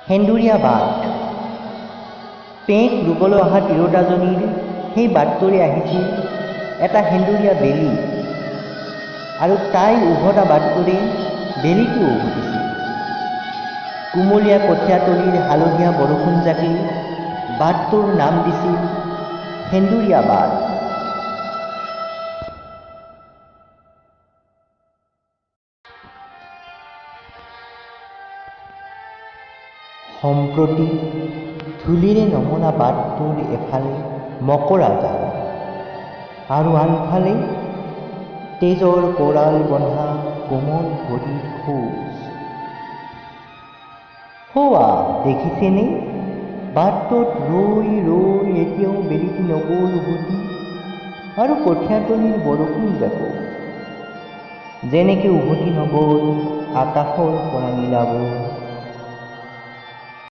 সেন্দুৰীয়া বাট। পেঁক ৰুবলৈ অহা তিৰোতাজনীৰ সেই বাটটোৰে আহিছিল এটা সেন্দুৰীয়া বেলি, আৰু তাই উভতা বাটটোৰে বেলিটো উভতিছিল। কুমলীয়া কঠীয়াতলিৰ হালধীয়া বৰষুণ জাকি বাটটোৰ নাম দিছিল সেন্দুৰীয়া বাট। সম্প্ৰতি ধূলিৰে নমনা বাটটোৰ এফালে মকৰা জাল, আৰু আনফালে তেজৰ কৰাল বন্ধা কোমল ভৰিৰ খোজ। হোৱা দেখিছেনে, বাটটোত ৰৈ ৰৈ এতিয়াও বেলিটো নগ'ল উভতি, আৰু কঠীয়াতলিৰ বৰষুণ জাকো যেনেকে উভতি নগ'ল আকাশৰ পৰা নীলাভ।